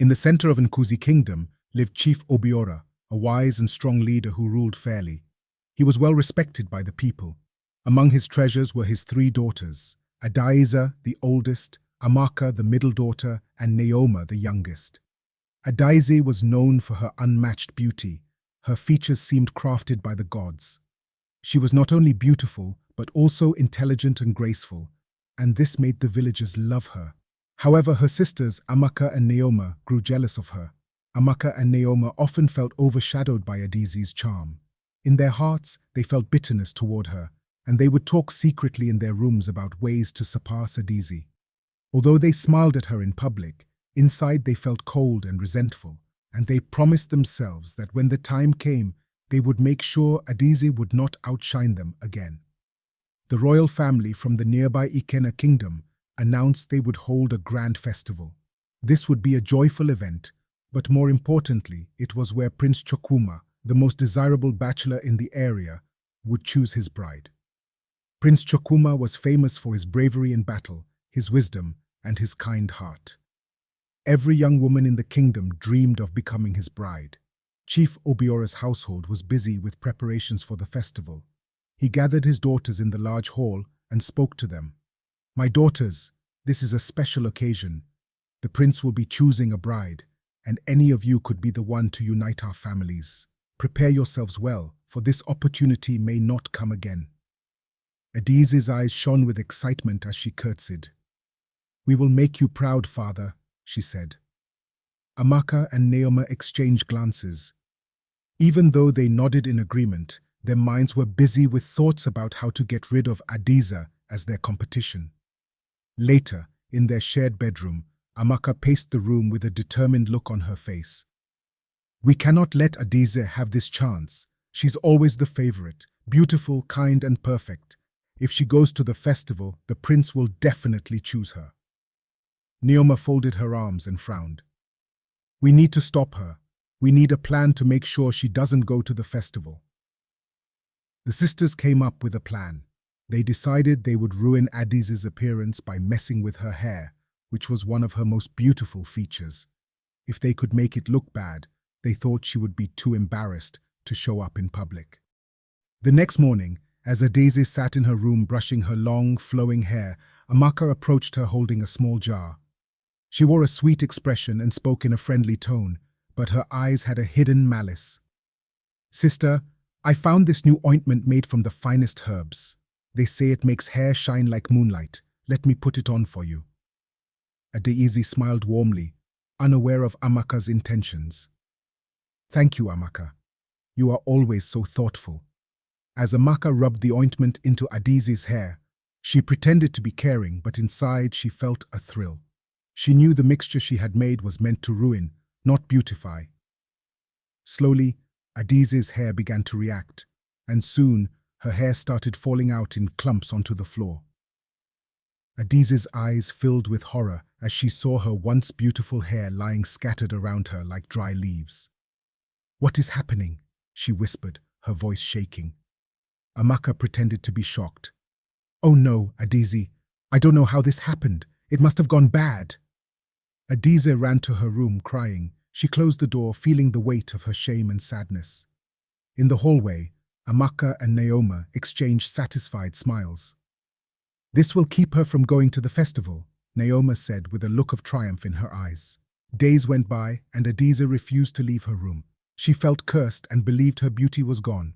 In the center of Nkuzi kingdom lived Chief Obiora, a wise and strong leader who ruled fairly. He was well respected by the people. Among his treasures were his 3 daughters, Adaeze, the oldest, Amaka, the middle daughter, and Nneoma, the youngest. Adaeze was known for her unmatched beauty. Her features seemed crafted by the gods. She was not only beautiful, but also intelligent and graceful, and this made the villagers love her. However, her sisters, Amaka and Nneoma, grew jealous of her. Amaka and Nneoma often felt overshadowed by Adaeze's charm. In their hearts, they felt bitterness toward her, and they would talk secretly in their rooms about ways to surpass Adaeze. Although they smiled at her in public, inside they felt cold and resentful, and they promised themselves that when the time came, they would make sure Adaeze would not outshine them again. The royal family from the nearby Ikena kingdom announced they would hold a grand festival. This would be a joyful event, but more importantly, it was where Prince Chukwuma, the most desirable bachelor in the area, would choose his bride. Prince Chukwuma was famous for his bravery in battle, his wisdom, and his kind heart. Every young woman in the kingdom dreamed of becoming his bride. Chief Obiora's household was busy with preparations for the festival. He gathered his daughters in the large hall and spoke to them. "My daughters, this is a special occasion. The prince will be choosing a bride, and any of you could be the one to unite our families. Prepare yourselves well, for this opportunity may not come again." Adaeze's eyes shone with excitement as she curtsied. "We will make you proud, father," she said. Amaka and Nneoma exchanged glances. Even though they nodded in agreement, their minds were busy with thoughts about how to get rid of Adaeze as their competition. Later, in their shared bedroom, Amaka paced the room with a determined look on her face. "We cannot let Adaeze have this chance. She's always the favorite, beautiful, kind, and perfect. If she goes to the festival, the prince will definitely choose her." Nneoma folded her arms and frowned. "We need to stop her. We need a plan to make sure she doesn't go to the festival." The sisters came up with a plan. They decided they would ruin Adaeze's appearance by messing with her hair, which was one of her most beautiful features. If they could make it look bad, they thought she would be too embarrassed to show up in public. The next morning, as Adaeze sat in her room brushing her long, flowing hair, Amaka approached her holding a small jar. She wore a sweet expression and spoke in a friendly tone, but her eyes had a hidden malice. "Sister, I found this new ointment made from the finest herbs. They say it makes hair shine like moonlight. Let me put it on for you." Adaeze smiled warmly, unaware of Amaka's intentions. "Thank you, Amaka. You are always so thoughtful." As Amaka rubbed the ointment into Adaeze's hair, she pretended to be caring, but inside she felt a thrill. She knew the mixture she had made was meant to ruin, not beautify. Slowly, Adaeze's hair began to react, and soon her hair started falling out in clumps onto the floor. Adaeze's eyes filled with horror as she saw her once beautiful hair lying scattered around her like dry leaves. "What is happening?" she whispered, her voice shaking. Amaka pretended to be shocked. "Oh no, Adaeze, I don't know how this happened. It must have gone bad." Adaeze ran to her room crying. She closed the door, feeling the weight of her shame and sadness. In the hallway, Amaka and Nneoma exchanged satisfied smiles. "This will keep her from going to the festival," Nneoma said with a look of triumph in her eyes. Days went by, and Adaeze refused to leave her room. She felt cursed and believed her beauty was gone.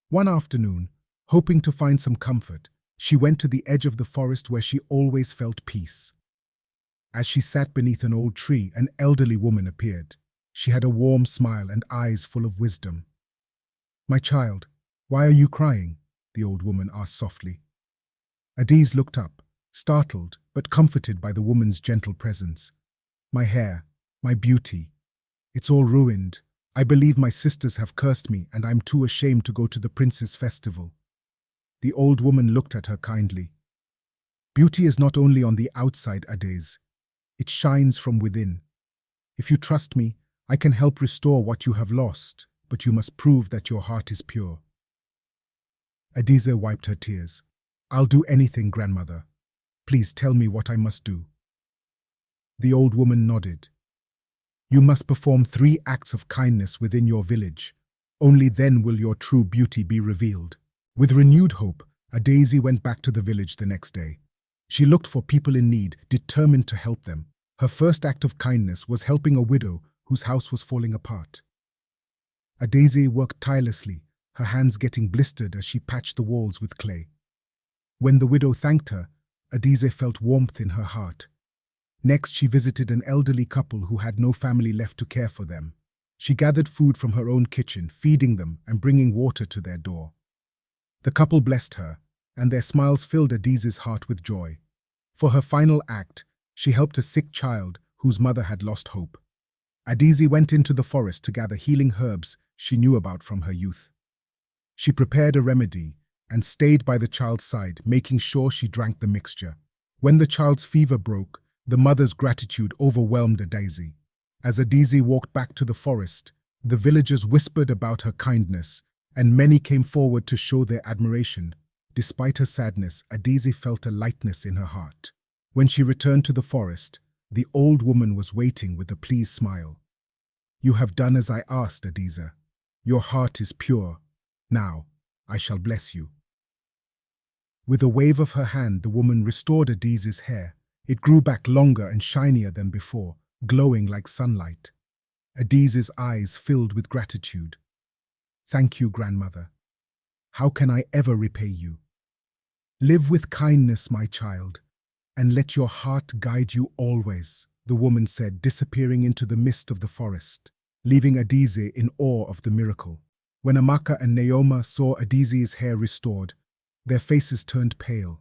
One afternoon, hoping to find some comfort, she went to the edge of the forest where she always felt peace. As she sat beneath an old tree, an elderly woman appeared. She had a warm smile and eyes full of wisdom. "My child, why are you crying?" the old woman asked softly. Adaeze looked up, startled but comforted by the woman's gentle presence. "My hair, my beauty. It's all ruined. I believe my sisters have cursed me and I'm too ashamed to go to the prince's festival." The old woman looked at her kindly. "Beauty is not only on the outside, Adaeze. It shines from within. If you trust me, I can help restore what you have lost, but you must prove that your heart is pure." Adaeze wiped her tears. "I'll do anything, grandmother. Please tell me what I must do." The old woman nodded. You must perform 3 acts of kindness within your village. Only then will your true beauty be revealed." With renewed hope, Adaeze went back to the village the next day. She looked for people in need, determined to help them. Her first act of kindness was helping a widow whose house was falling apart. Adaeze worked tirelessly, her hands getting blistered as she patched the walls with clay. When the widow thanked her, Adaeze felt warmth in her heart. Next, she visited an elderly couple who had no family left to care for them. She gathered food from her own kitchen, feeding them and bringing water to their door. The couple blessed her, and their smiles filled Adaeze's heart with joy. For her final act, she helped a sick child whose mother had lost hope. Adaeze went into the forest to gather healing herbs she knew about from her youth. She prepared a remedy and stayed by the child's side, making sure she drank the mixture. When the child's fever broke, the mother's gratitude overwhelmed Adaeze. As Adaeze walked back to the forest, the villagers whispered about her kindness, and many came forward to show their admiration. Despite her sadness, Adaeze felt a lightness in her heart. When she returned to the forest, the old woman was waiting with a pleased smile. "You have done as I asked, Adaeze. Your heart is pure. Now, I shall bless you." With a wave of her hand, the woman restored Adaeze's hair. It grew back longer and shinier than before, glowing like sunlight. Adaeze's eyes filled with gratitude. "Thank you, grandmother. How can I ever repay you? Live with kindness, my child, and let your heart guide you always," the woman said, disappearing into the mist of the forest, leaving Adaeze in awe of the miracle. When Amaka and Nneoma saw Adaeze's hair restored, their faces turned pale.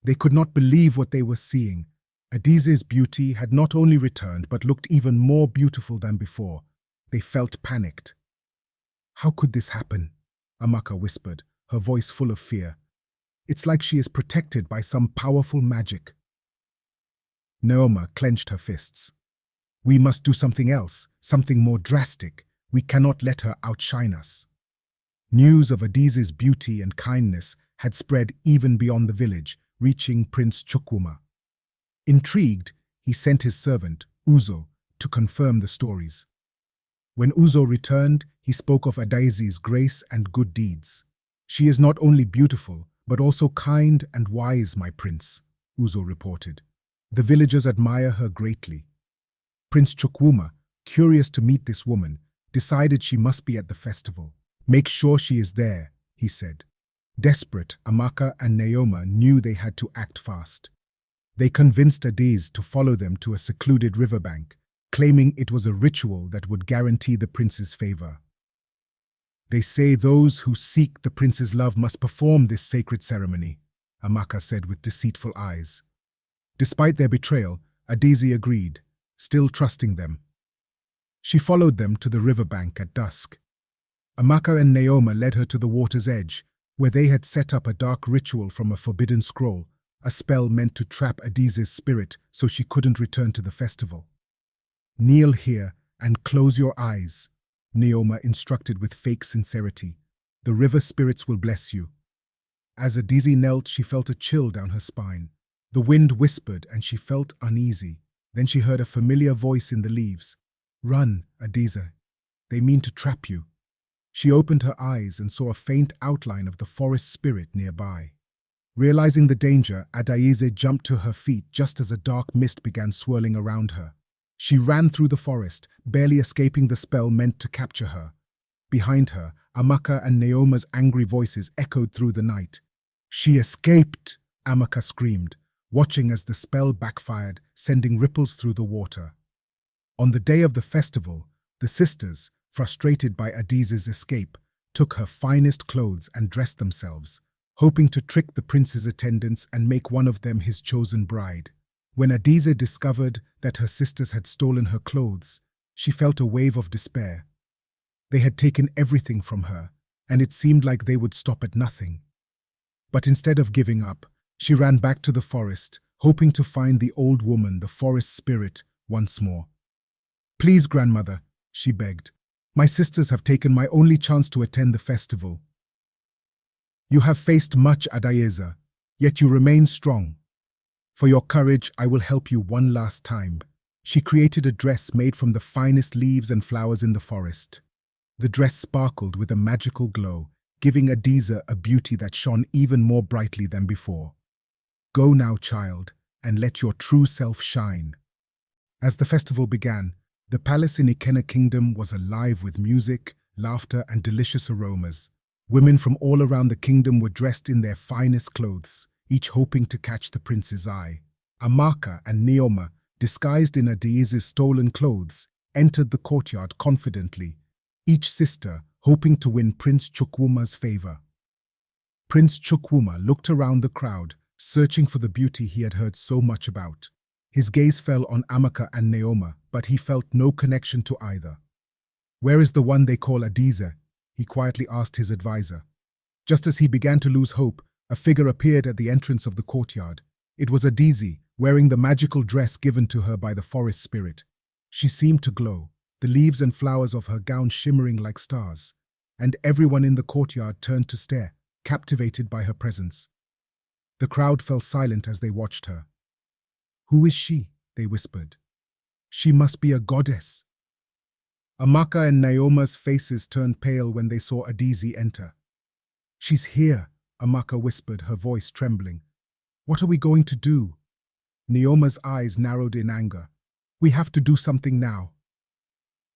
They could not believe what they were seeing. Adaeze's beauty had not only returned but looked even more beautiful than before. They felt panicked. "How could this happen?" Amaka whispered, her voice full of fear. "It's like she is protected by some powerful magic." Nneoma clenched her fists. "We must do something else, something more drastic. We cannot let her outshine us." News of Adaeze's beauty and kindness had spread even beyond the village, reaching Prince Chukwuma. Intrigued, he sent his servant, Uzo, to confirm the stories. When Uzo returned, he spoke of Adaeze's grace and good deeds. "She is not only beautiful, but also kind and wise, my prince," Uzo reported. "The villagers admire her greatly." Prince Chukwuma, curious to meet this woman, decided she must be at the festival. "Make sure she is there," he said. Desperate, Amaka and Nneoma knew they had to act fast. They convinced Adaeze to follow them to a secluded riverbank, claiming it was a ritual that would guarantee the prince's favor. "They say those who seek the prince's love must perform this sacred ceremony," Amaka said with deceitful eyes. Despite their betrayal, Adaeze agreed, still trusting them. She followed them to the riverbank at dusk. Amaka and Nneoma led her to the water's edge, where they had set up a dark ritual from a forbidden scroll, a spell meant to trap Adaeze's spirit so she couldn't return to the festival. "Kneel here and close your eyes," Nneoma instructed with fake sincerity. "The river spirits will bless you." As Adaeze knelt, she felt a chill down her spine. The wind whispered and she felt uneasy. Then she heard a familiar voice in the leaves. "Run, Adaeze. They mean to trap you." She opened her eyes and saw a faint outline of the forest spirit nearby. Realizing the danger, Adaeze jumped to her feet just as a dark mist began swirling around her. She ran through the forest, barely escaping the spell meant to capture her. Behind her, Amaka and Nneoma's angry voices echoed through the night. "She escaped!" Amaka screamed, watching as the spell backfired, sending ripples through the water. On the day of the festival, the sisters, frustrated by Adaeze's escape, took her finest clothes and dressed themselves, hoping to trick the prince's attendants and make one of them his chosen bride. When Adaeze discovered that her sisters had stolen her clothes, she felt a wave of despair. They had taken everything from her, and it seemed like they would stop at nothing. But instead of giving up, she ran back to the forest, hoping to find the old woman, the forest spirit, once more. "Please, grandmother," she begged. "My sisters have taken my only chance to attend the festival." "You have faced much, Adaeze, yet you remain strong. For your courage, I will help you one last time," She created a dress made from the finest leaves and flowers in the forest. The dress sparkled with a magical glow, giving Adaeze a beauty that shone even more brightly than before. Go now, child, and let your true self shine. As the festival began, the palace in Ikena Kingdom was alive with music, laughter, and delicious aromas. Women from all around the kingdom were dressed in their finest clothes, each hoping to catch the prince's eye. Amaka and Nneoma, disguised in Adaeze's stolen clothes, entered the courtyard confidently, each sister hoping to win Prince Chukwuma's favor. Prince Chukwuma looked around the crowd, searching for the beauty he had heard so much about. His gaze fell on Amaka and Nneoma, but he felt no connection to either. "Where is the one they call Adaeze?" he quietly asked his advisor. Just as he began to lose hope, a figure appeared at the entrance of the courtyard. It was Adaeze, wearing the magical dress given to her by the forest spirit. She seemed to glow, the leaves and flowers of her gown shimmering like stars, and everyone in the courtyard turned to stare, captivated by her presence. The crowd fell silent as they watched her. "Who is she?" they whispered. "She must be a goddess." Amaka and Nneoma's faces turned pale when they saw Adaeze enter. "She's here," Amaka whispered, her voice trembling. "What are we going to do?" Nneoma's eyes narrowed in anger. "We have to do something now."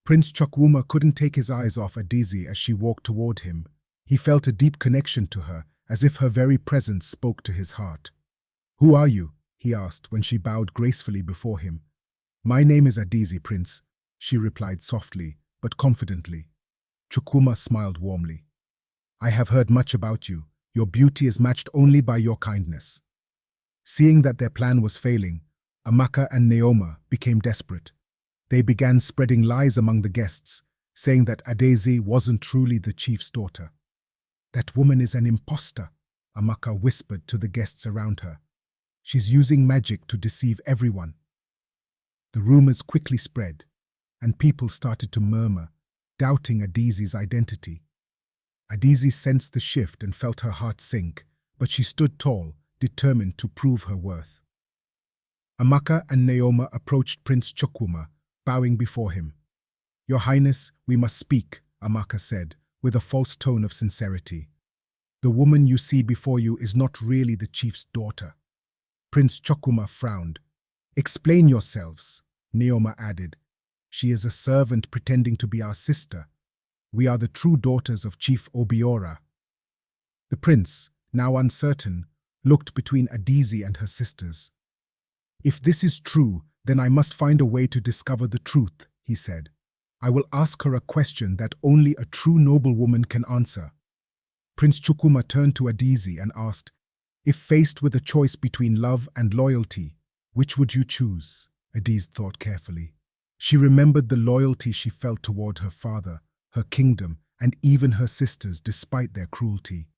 Prince Chukwuma couldn't take his eyes off Adaeze as she walked toward him. He felt a deep connection to her, as if her very presence spoke to his heart. "Who are you?" he asked when she bowed gracefully before him. "My name is Adaeze, Prince," she replied softly, but confidently. Chukwuma smiled warmly. "I have heard much about you. Your beauty is matched only by your kindness." Seeing that their plan was failing, Amaka and Nneoma became desperate. They began spreading lies among the guests, saying that Adaeze wasn't truly the chief's daughter. "That woman is an imposter," Amaka whispered to the guests around her. "She's using magic to deceive everyone." The rumors quickly spread, and people started to murmur, doubting Adaeze's identity. Adaeze sensed the shift and felt her heart sink, but she stood tall, determined to prove her worth. Amaka and Nneoma approached Prince Chukwuma, bowing before him. "Your Highness, we must speak," Amaka said, with a false tone of sincerity. "The woman you see before you is not really the chief's daughter." Prince Chukwuma frowned. "Explain yourselves," Nneoma added. "She is a servant pretending to be our sister. We are the true daughters of Chief Obiora." The prince, now uncertain, looked between Adaeze and her sisters. "If this is true, then I must find a way to discover the truth," he said. "I will ask her a question that only a true noblewoman can answer." Prince Chukwuma turned to Adaeze and asked, "If faced with a choice between love and loyalty, which would you choose?" Adaeze thought carefully. She remembered the loyalty she felt toward her father, her kingdom, and even her sisters despite their cruelty.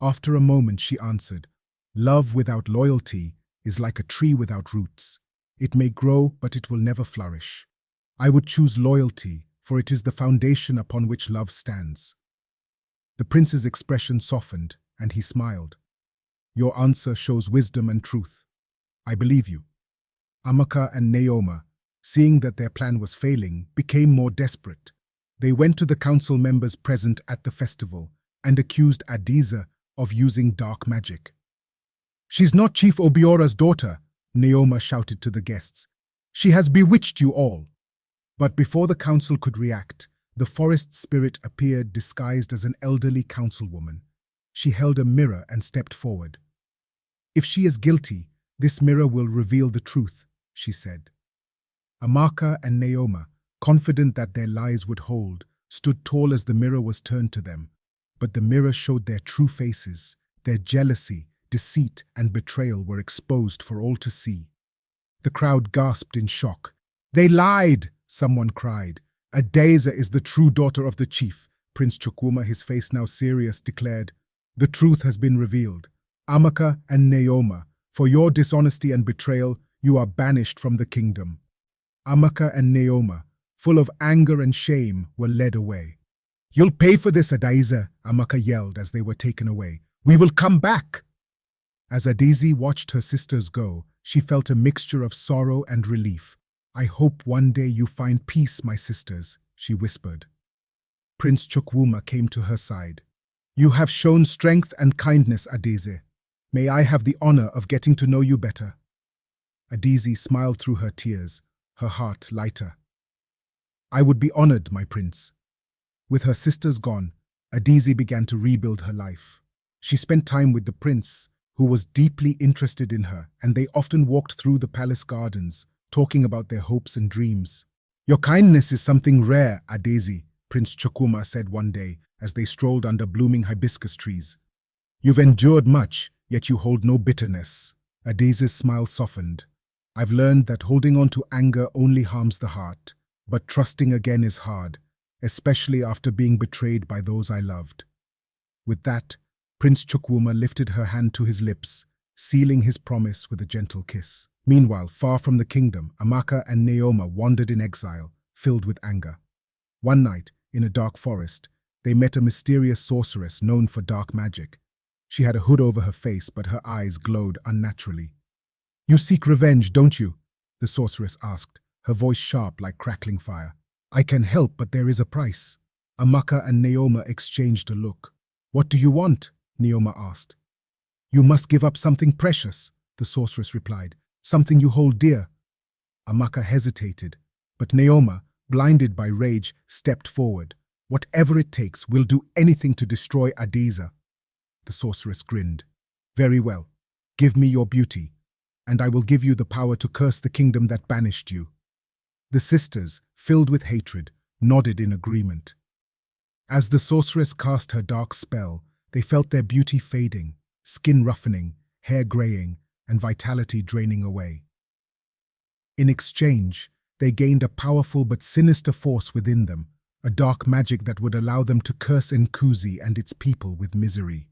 After a moment she answered, "Love without loyalty is like a tree without roots. It may grow, but it will never flourish. I would choose loyalty, for it is the foundation upon which love stands." The prince's expression softened, and he smiled. "Your answer shows wisdom and truth. I believe you." Amaka and Nneoma, seeing that their plan was failing, became more desperate. They went to the council members present at the festival and accused Adaeze of using dark magic. "She's not Chief Obiora's daughter," Nneoma shouted to the guests. "She has bewitched you all." But before the council could react, the forest spirit appeared disguised as an elderly councilwoman. She held a mirror and stepped forward. "If she is guilty, this mirror will reveal the truth," she said. Amaka and Nneoma, confident that their lies would hold, stood tall as the mirror was turned to them. But the mirror showed their true faces. Their jealousy, deceit, and betrayal were exposed for all to see. The crowd gasped in shock. "They lied!" someone cried. "Adaeze is the true daughter of the chief." Prince Chukwuma, his face now serious, declared, "The truth has been revealed. Amaka and Nneoma, for your dishonesty and betrayal, you are banished from the kingdom." Amaka and Nneoma, full of anger and shame, were led away. "You'll pay for this, Adaeze," Amaka yelled as they were taken away. "We will come back." As Adaeze watched her sisters go, she felt a mixture of sorrow and relief. I hope one day you find peace, my sisters, she whispered. Prince Chukwuma came to her side. You have shown strength and kindness, Adaeze. May I have the honor of getting to know you better. Adaeze smiled through her tears, her heart lighter. I would be honored, my prince. With her sisters gone, Adaeze began to rebuild her life. She spent time with the prince, who was deeply interested in her, and they often walked through the palace gardens, talking about their hopes and dreams. Your kindness is something rare, Adaeze, Prince Chukwuma said one day as they strolled under blooming hibiscus trees. You've endured much, yet you hold no bitterness. Adaeze's smile softened. I've learned that holding on to anger only harms the heart, but trusting again is hard, especially after being betrayed by those I loved. With that, Prince Chukwuma lifted her hand to his lips, sealing his promise with a gentle kiss. Meanwhile, far from the kingdom, Amaka and Nneoma wandered in exile, filled with anger. One night, in a dark forest, they met a mysterious sorceress known for dark magic. She had a hood over her face, but her eyes glowed unnaturally. You seek revenge, don't you? The sorceress asked, her voice sharp like crackling fire. I can help, but there is a price. Amaka and Nneoma exchanged a look. What do you want? Nneoma asked. You must give up something precious, the sorceress replied. Something you hold dear. Amaka hesitated, but Nneoma, blinded by rage, stepped forward. Whatever it takes, we'll do anything to destroy Adaeze. The sorceress grinned. Very well. Give me your beauty, and I will give you the power to curse the kingdom that banished you. The sisters, filled with hatred, nodded in agreement. As the sorceress cast her dark spell, they felt their beauty fading, skin roughening, hair graying, and vitality draining away. In exchange, they gained a powerful but sinister force within them, a dark magic that would allow them to curse Nkuzi and its people with misery.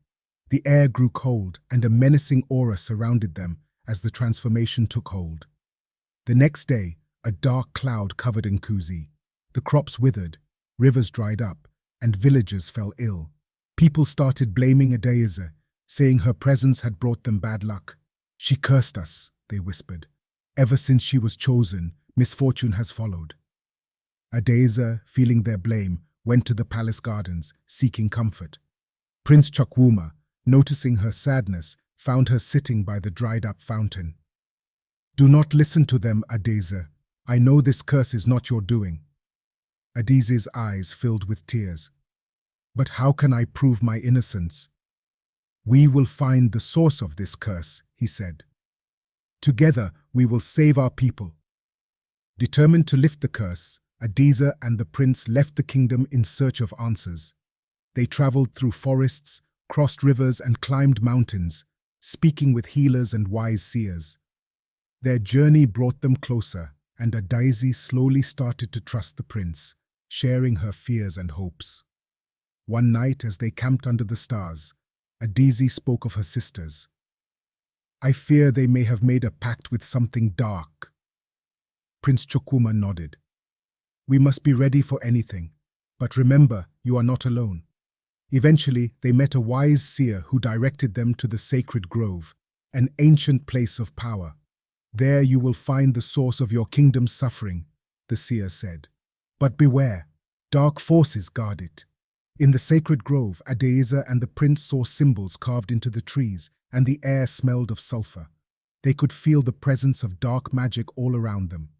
The air grew cold, and a menacing aura surrounded them as the transformation took hold. The next day, a dark cloud covered Nkuzi. The crops withered, rivers dried up, and villagers fell ill. People started blaming Adaeze, saying her presence had brought them bad luck. She cursed us, they whispered. Ever since she was chosen, misfortune has followed. Adaeze, feeling their blame, went to the palace gardens, seeking comfort. Prince Chukwuma, noticing her sadness, found her sitting by the dried-up fountain. Do not listen to them, Adaeze. I know this curse is not your doing. Adaeze's eyes filled with tears. But how can I prove my innocence? We will find the source of this curse, he said. Together, we will save our people. Determined to lift the curse, Adaeze and the prince left the kingdom in search of answers. They traveled through forests, crossed rivers, and climbed mountains, speaking with healers and wise seers. Their journey brought them closer, and Adaeze slowly started to trust the prince, sharing her fears and hopes. One night, as they camped under the stars, Adaeze spoke of her sisters. I fear they may have made a pact with something dark. Prince Chukwuma nodded. We must be ready for anything, but remember, you are not alone. Eventually, they met a wise seer who directed them to the sacred grove, an ancient place of power. There you will find the source of your kingdom's suffering, the seer said. But beware, dark forces guard it. In the sacred grove, Adaeze and the prince saw symbols carved into the trees, and the air smelled of sulfur. They could feel the presence of dark magic all around them.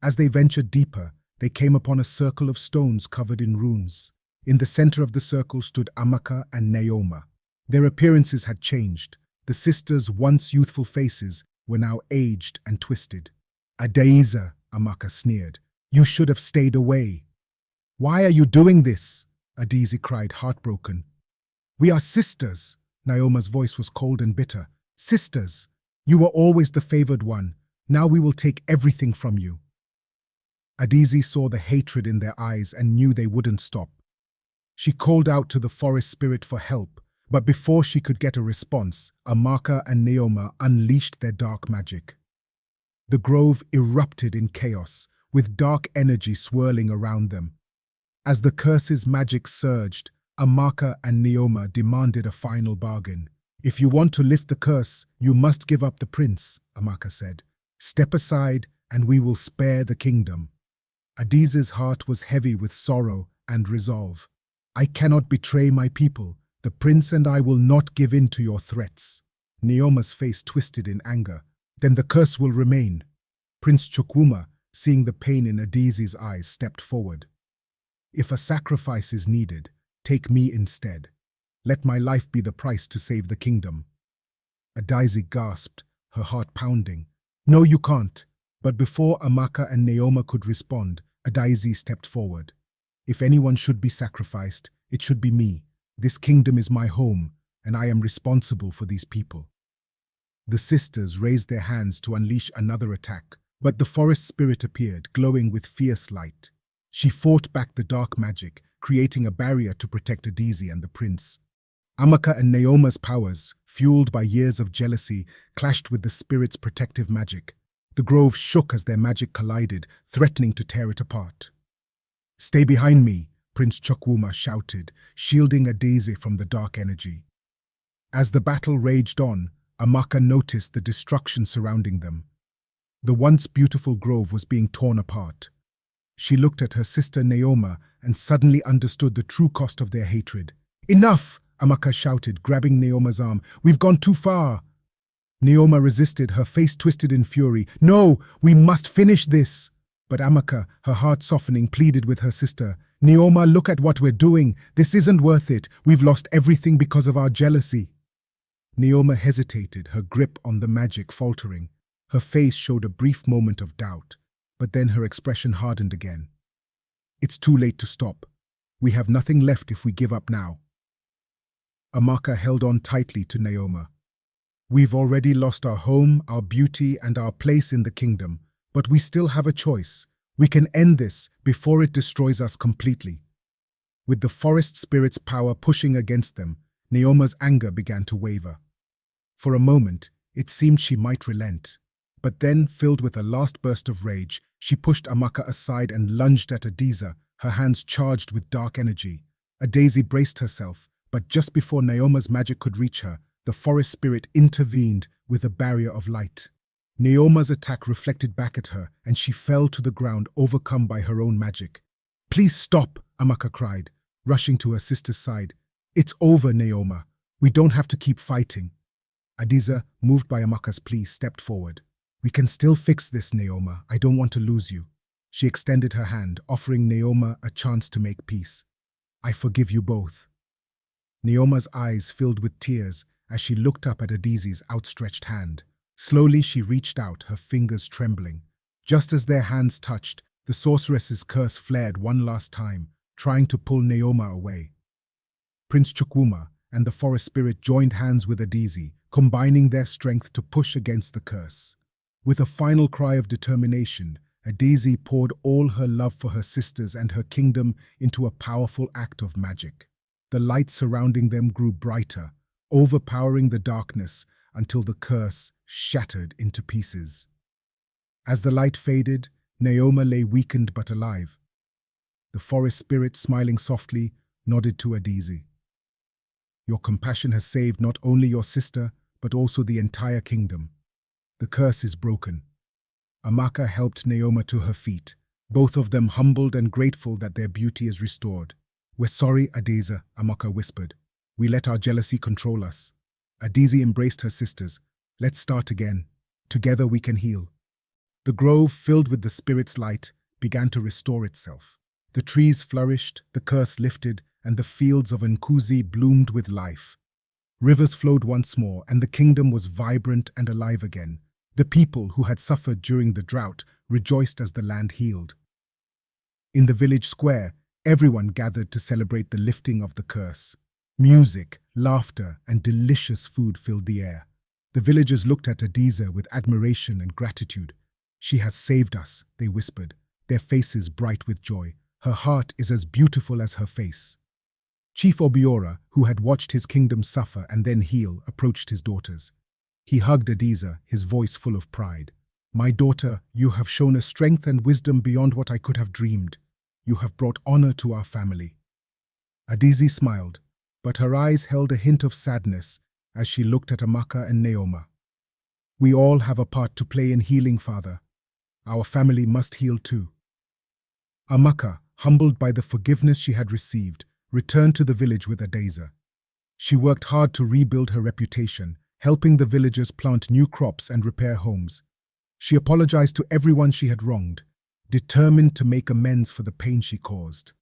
As they ventured deeper, they came upon a circle of stones covered in runes. In the center of the circle stood Amaka and Nneoma. Their appearances had changed. The sisters' once youthful faces were now aged and twisted. Adaeze, Amaka sneered. You should have stayed away. Why are you doing this? Adaeze cried, heartbroken. We are sisters. Nneoma's voice was cold and bitter. Sisters, you were always the favored one. Now we will take everything from you. Adaeze saw the hatred in their eyes and knew they wouldn't stop. She called out to the forest spirit for help, but before she could get a response, Amaka and Nneoma unleashed their dark magic. The grove erupted in chaos, with dark energy swirling around them. As the curse's magic surged, Amaka and Nneoma demanded a final bargain. If you want to lift the curse, you must give up the prince, Amaka said. Step aside and we will spare the kingdom." Adeze's heart was heavy with sorrow and resolve. "I cannot betray my people. The prince and I will not give in to your threats." Nneoma's face twisted in anger. "Then the curse will remain." Prince Chukwuma, seeing the pain in Adeze's eyes, stepped forward. "If a sacrifice is needed, take me instead. Let my life be the price to save the kingdom." Adaeze gasped, her heart pounding. "No, you can't." But before Amaka and Nneoma could respond, Adaeze stepped forward. "If anyone should be sacrificed, it should be me. This kingdom is my home, and I am responsible for these people." The sisters raised their hands to unleash another attack, but the forest spirit appeared, glowing with fierce light. She fought back the dark magic, creating a barrier to protect Adaeze and the prince. Amaka and Nneoma's powers, fueled by years of jealousy, clashed with the spirit's protective magic. The grove shook as their magic collided, threatening to tear it apart. "Stay behind me," Prince Chukwuma shouted, shielding Adaeze from the dark energy. As the battle raged on, Amaka noticed the destruction surrounding them. The once beautiful grove was being torn apart. She looked at her sister Nneoma and suddenly understood the true cost of their hatred. "Enough!" Amaka shouted, grabbing Nneoma's arm. "We've gone too far." Nneoma resisted, her face twisted in fury. "No, we must finish this." But Amaka, her heart softening, pleaded with her sister. "Nneoma, look at what we're doing. This isn't worth it. We've lost everything because of our jealousy." Nneoma hesitated, her grip on the magic faltering. Her face showed a brief moment of doubt, but then her expression hardened again. "It's too late to stop. We have nothing left if we give up now." Amaka held on tightly to Nneoma. "We've already lost our home, our beauty, and our place in the kingdom, but we still have a choice. We can end this before it destroys us completely." With the forest spirit's power pushing against them, Nneoma's anger began to waver. For a moment, it seemed she might relent. But then, filled with a last burst of rage, she pushed Amaka aside and lunged at Adaeze, her hands charged with dark energy. Adaeze braced herself, but just before Nneoma's magic could reach her, the forest spirit intervened with a barrier of light. Nneoma's attack reflected back at her, and she fell to the ground, overcome by her own magic. "Please stop," Amaka cried, rushing to her sister's side. "It's over, Nneoma. We don't have to keep fighting." Adaeze, moved by Amaka's plea, stepped forward. "We can still fix this, Nneoma. I don't want to lose you." She extended her hand, offering Nneoma a chance to make peace. "I forgive you both." Nneoma's eyes filled with tears as she looked up at Adeze's outstretched hand. Slowly she reached out, her fingers trembling. Just as their hands touched, the sorceress's curse flared one last time, trying to pull Nneoma away. Prince Chukwuma and the forest spirit joined hands with Adaeze, combining their strength to push against the curse. With a final cry of determination, Adaeze poured all her love for her sisters and her kingdom into a powerful act of magic. The light surrounding them grew brighter, overpowering the darkness until the curse shattered into pieces. As the light faded, Nneoma lay weakened but alive. The forest spirit, smiling softly, nodded to Adaeze. "Your compassion has saved not only your sister, but also the entire kingdom. The curse is broken." Amaka helped Nneoma to her feet, both of them humbled and grateful that their beauty is restored. "We're sorry, Adaeze," Amaka whispered. "We let our jealousy control us." Adaeze embraced her sisters. "Let's start again. Together we can heal." The grove, filled with the spirit's light, began to restore itself. The trees flourished, the curse lifted, and the fields of Nkuzi bloomed with life. Rivers flowed once more, and the kingdom was vibrant and alive again. The people who had suffered during the drought rejoiced as the land healed. In the village square, everyone gathered to celebrate the lifting of the curse. Music, laughter, and delicious food filled the air. The villagers looked at Adaeze with admiration and gratitude. "She has saved us," they whispered, their faces bright with joy. "Her heart is as beautiful as her face." Chief Obiora, who had watched his kingdom suffer and then heal, approached his daughters. He hugged Adaeze, his voice full of pride. "My daughter, you have shown a strength and wisdom beyond what I could have dreamed. You have brought honor to our family." Adaeze smiled, but her eyes held a hint of sadness as she looked at Amaka and Nneoma. "We all have a part to play in healing, Father. Our family must heal too. Amaka, humbled by the forgiveness she had received, returned to the village with Adaeze. She worked hard to rebuild her reputation, helping the villagers plant new crops and repair homes. She apologized to everyone she had wronged, determined to make amends for the pain she caused.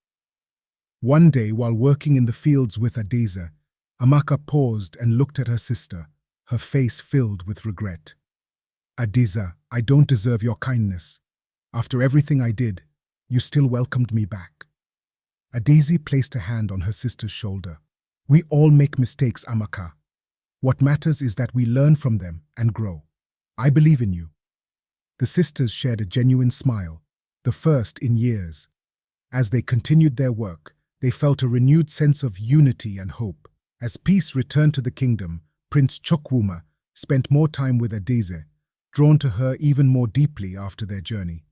One day, while working in the fields with Adaeze, Amaka paused and looked at her sister, her face filled with regret. Adaeze, I don't deserve your kindness. After everything I did, you still welcomed me back. Adaeze placed a hand on her sister's shoulder. We all make mistakes, Amaka. What matters is that we learn from them and grow. I believe in you. The sisters shared a genuine smile, the first in years. As they continued their work, they felt a renewed sense of unity and hope. As peace returned to the kingdom, Prince Chukwuma spent more time with Adaeze, drawn to her even more deeply after their journey.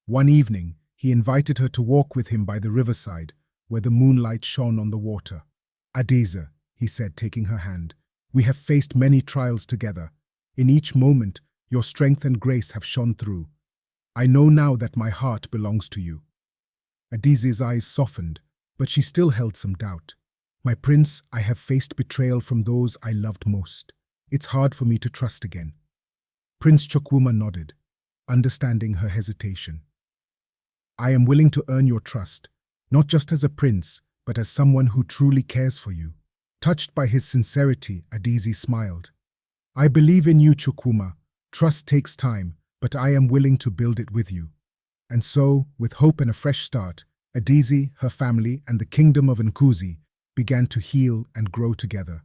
One evening, he invited her to walk with him by the riverside, where the moonlight shone on the water. Adaeze, he said, taking her hand, we have faced many trials together. In each moment, your strength and grace have shone through. I know now that my heart belongs to you. Adaeze's eyes softened, but she still held some doubt. My prince, I have faced betrayal from those I loved most. It's hard for me to trust again. Prince Chukwuma nodded, understanding her hesitation. I am willing to earn your trust, not just as a prince, but as someone who truly cares for you. Touched by his sincerity, Adaeze smiled. I believe in you, Chukwuma. Trust takes time, but I am willing to build it with you. And so, with hope and a fresh start, Adaeze, her family, and the kingdom of Nkuzi began to heal and grow together.